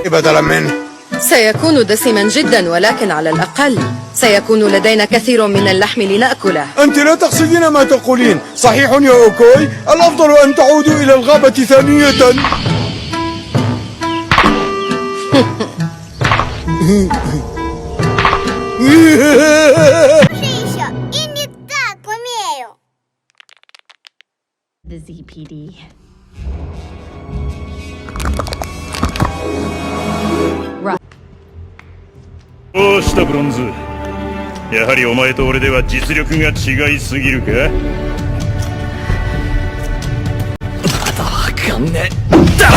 بدلا منه. سيكون دسما جدا، ولكن على الأقل سيكون لدينا كثير من اللحم لنأكله. أنت لا تقصدين ما تقولين، صحيح يا أوكوي؟ الأفضل أن تعودوا إلى الغابة ثانية. The ZPD. どうしたブロンズ。やはりお前と俺では実力が違いすぎるか。まだわかんねえ。だ